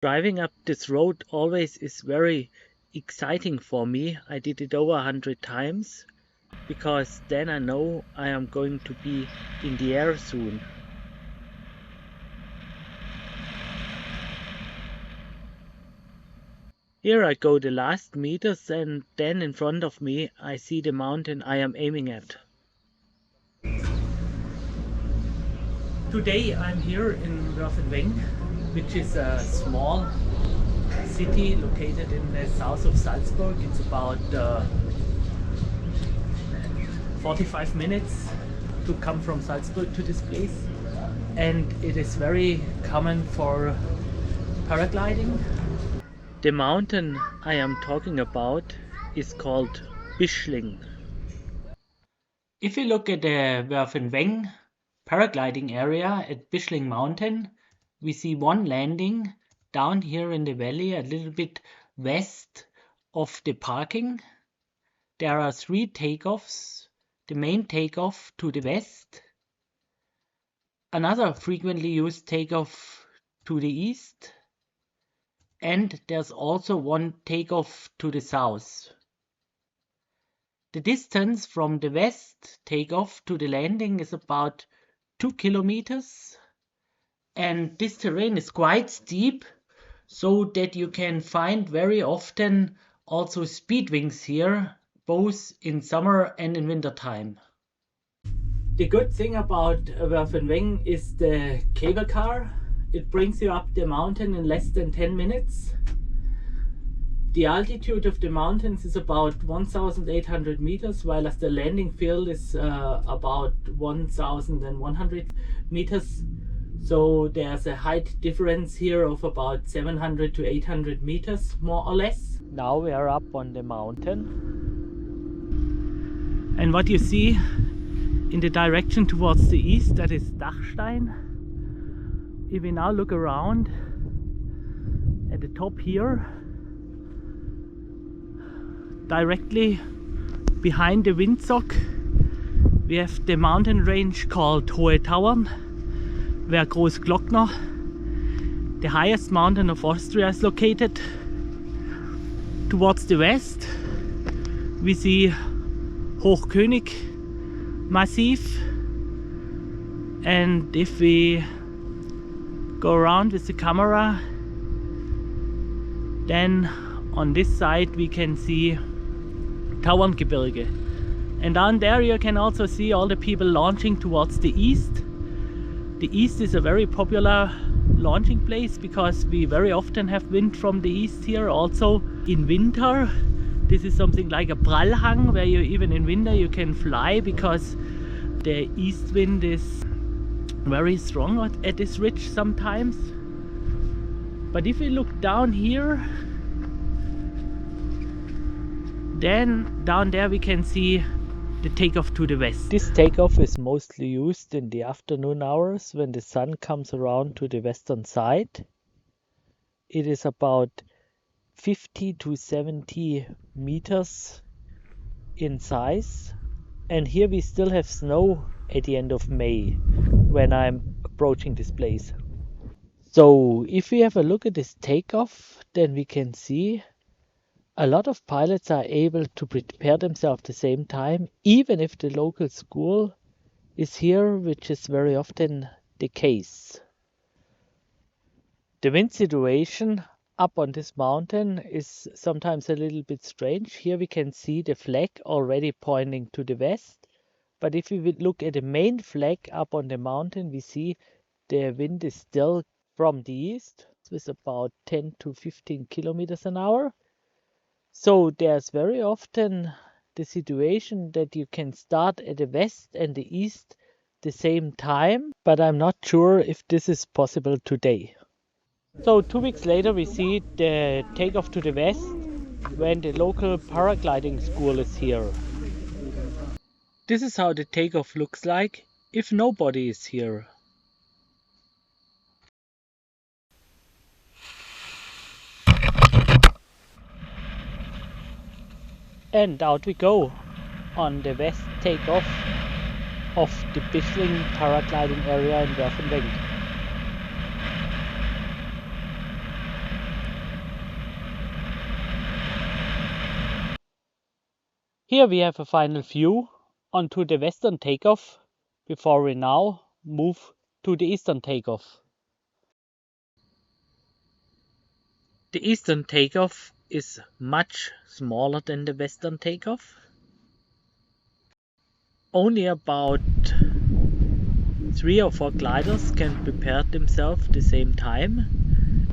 Driving up this road always is very exciting for me. I did it over 100 times because then I know I am going to be in the air soon. Here I go the last meters, and then in front of me I see the mountain I am aiming at. Today I'm here in Werfenweng, which is a small city located in the south of Salzburg. It's about 45 minutes to come from Salzburg to this place, and it is very common for paragliding. The mountain I am talking about is called Bischling. If you look at the Werfenweng Paragliding Area at Bischling Mountain, we see one landing down here in the valley a little bit west of the parking. There are 3 takeoffs. The main takeoff to the west, another frequently used takeoff to the east, and there's also one takeoff to the south. The distance from the west takeoff to the landing is about 2 kilometers, and this terrain is quite steep, so that you can find very often also speed wings here, both in summer and in winter time. The good thing about Werfenweng is the cable car. It brings you up the mountain in less than 10 minutes. The altitude of the mountains is about 1,800 meters, while the landing field is about 1,100 meters. So there's a height difference here of about 700 to 800 meters, more or less. Now we are up on the mountain. And what you see in the direction towards the east, that is Dachstein. If we now look around at the top here, directly behind the windsock, we have the mountain range called Hohe Tauern, where Großglockner, the highest mountain of Austria, is located. Towards the west, we see Hochkönig Massiv, and if we go around with the camera, then on this side we can see Tauerngebirge, and down there you can also see all the people launching towards the east. The east is a very popular launching place because we very often have wind from the east here, also in winter. This is something like a Prallhang, where you even in winter you can fly because the east wind is very strong at this ridge sometimes. But if we look down here, then down there we can see the takeoff to the west. This takeoff is mostly used in the afternoon hours when the sun comes around to the western side. It is about 50 to 70 meters in size, and here we still have snow at the end of May when I'm approaching this place. So if we have a look at this takeoff, then we can see a lot of pilots are able to prepare themselves at the same time, even if the local school is here, which is very often the case. The wind situation up on this mountain is sometimes a little bit strange. Here we can see the flag already pointing to the west, but if we would look at the main flag up on the mountain, we see the wind is still from the east with about 10 to 15 kilometers an hour. So there's very often the situation that you can start at the west and the east the same time, but I'm not sure if this is possible today. So 2 weeks later we see the takeoff to the west when the local paragliding school is here. This is how the takeoff looks like if nobody is here. And out we go on the west takeoff of the Bischling paragliding area in Werfenweng. Here we have a final view onto the western takeoff before we now move to the eastern takeoff. The eastern takeoff is much smaller than the western takeoff. Only about 3 or 4 gliders can prepare themselves at the same time,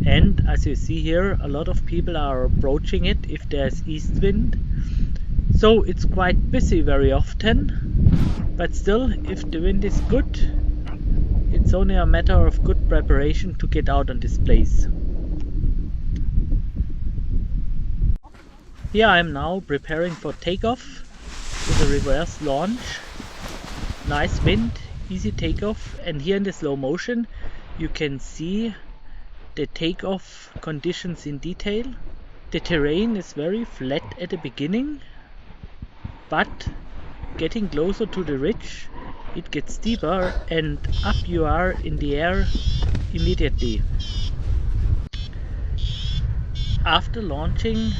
and as you see here, a lot of people are approaching it if there's east wind, so it's quite busy very often. But still, if the wind is good, it's only a matter of good preparation to get out on this place. Here I am now preparing for takeoff with a reverse launch. Nice wind, easy takeoff, and here in the slow motion you can see the takeoff conditions in detail. The terrain is very flat at the beginning, but getting closer to the ridge it gets steeper and up you are in the air immediately. After launching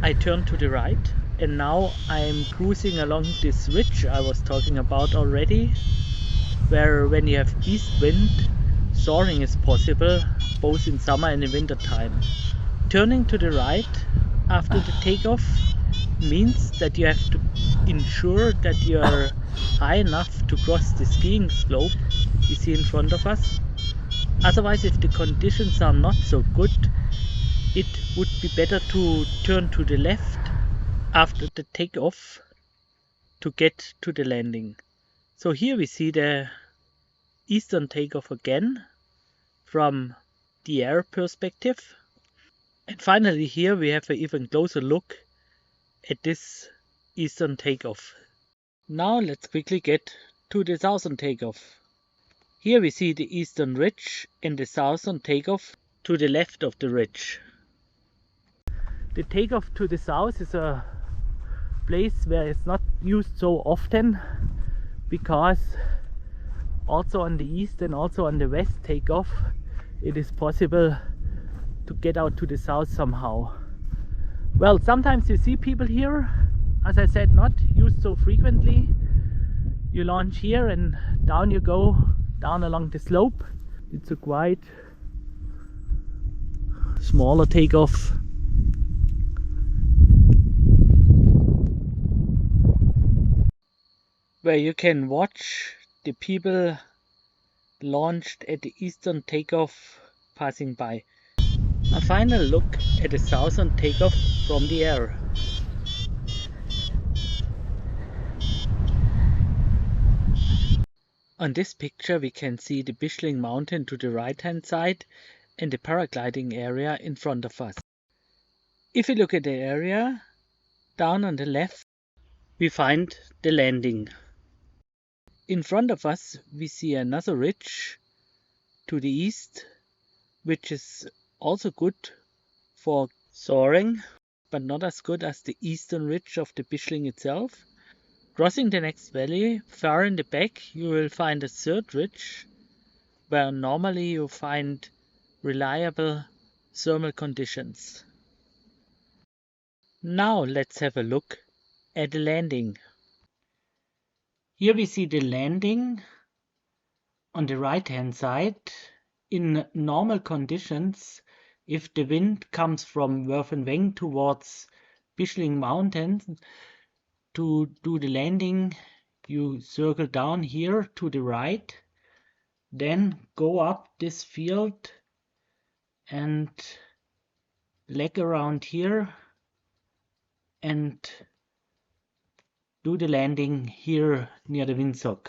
I turned to the right and now I'm cruising along this ridge I was talking about already, where when you have east wind, soaring is possible both in summer and in winter time. Turning to the right after the takeoff means that you have to ensure that you are high enough to cross the skiing slope you see in front of us. Otherwise, if the conditions are not so good, it would be better to turn to the left after the takeoff to get to the landing. So here we see the eastern takeoff again from the air perspective. And finally here we have an even closer look at this eastern takeoff. Now let's quickly get to the southern takeoff. Here we see the eastern ridge and the southern takeoff to the left of the ridge. The takeoff to the south is a place where it's not used so often, because also on the east and also on the west takeoff it is possible to get out to the south somehow. Well, sometimes you see people here, as I said, not used so frequently. You launch here and down you go, down along the slope. It's a quite smaller takeoff. Where you can watch the people launched at the eastern takeoff passing by. A final look at the southern takeoff from the air. On this picture we can see the Bischling mountain to the right hand side and the paragliding area in front of us. If we look at the area, down on the left we find the landing. In front of us we see another ridge to the east, which is also good for soaring, but not as good as the eastern ridge of the Bischling itself. Crossing the next valley, far in the back you will find a third ridge, where normally you find reliable thermal conditions. Now let's have a look at the landing. Here we see the landing on the right hand side. In normal conditions, if the wind comes from Werfenweng towards Bischling Mountains, to do the landing you circle down here to the right, then go up this field and leg around here and do the landing here near the windsock.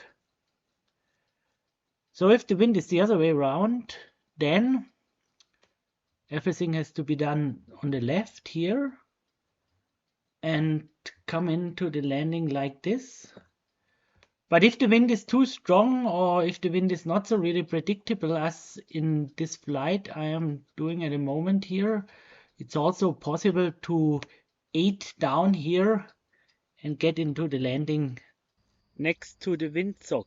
So if the wind is the other way around, then everything has to be done on the left here and come into the landing like this. But if the wind is too strong, or if the wind is not so really predictable as in this flight I am doing at the moment here, it's also possible to aid down here and get into the landing next to the windsock.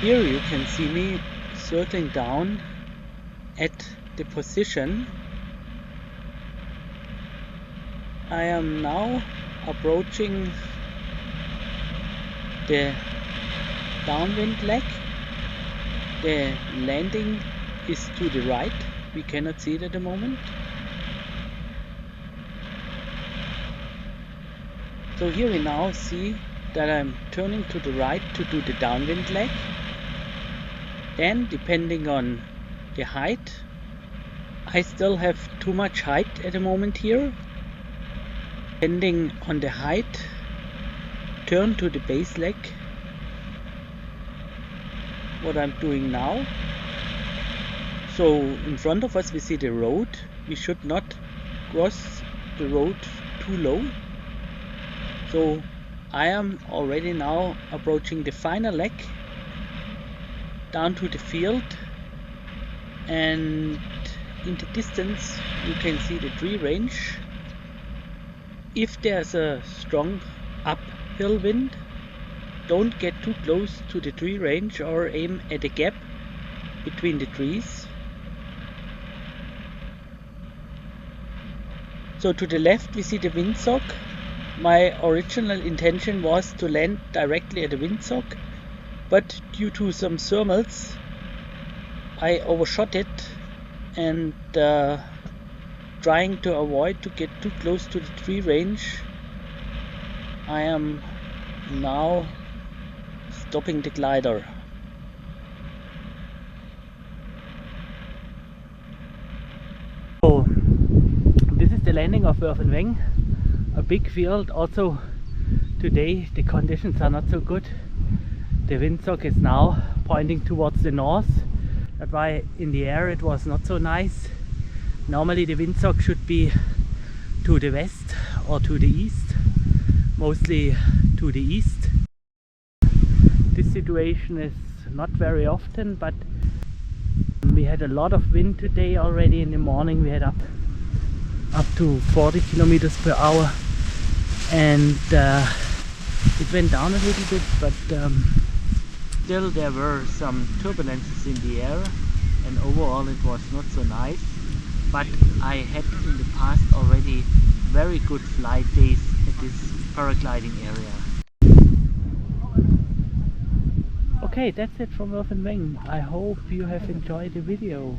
Here you can see me circling down at the position I am now approaching the downwind leg. The landing is to the right. We cannot see it at the moment. So here we now see that I'm turning to the right to do the downwind leg. Then, depending on the height, I still have too much height at the moment here. Depending on the height, turn to the base leg. What I'm doing now. So in front of us we see the road. We should not cross the road too low. So I am already now approaching the final leg down to the field, and in the distance you can see the tree range. If there's a strong uphill wind, don't get too close to the tree range or aim at a gap between the trees. So to the left we see the windsock. My original intention was to land directly at the windsock, but due to some thermals I overshot it, and trying to avoid to get too close to the tree range, I am now stopping the glider. So this is the landing of Werfenweng, a big field. Also today the conditions are not so good. The windsock is now pointing towards the north. That's why in the air it was not so nice. Normally the windsock should be to the west or to the east, mostly to the east. This situation is not very often, but we had a lot of wind today already. In the morning we had up to 40 kilometers per hour, and it went down a little bit, but still there were some turbulences in the air, and overall it was not so nice. But I had in the past already very good flight days at this paragliding area. Okay, that's it from Werfenweng. I hope you have enjoyed the video.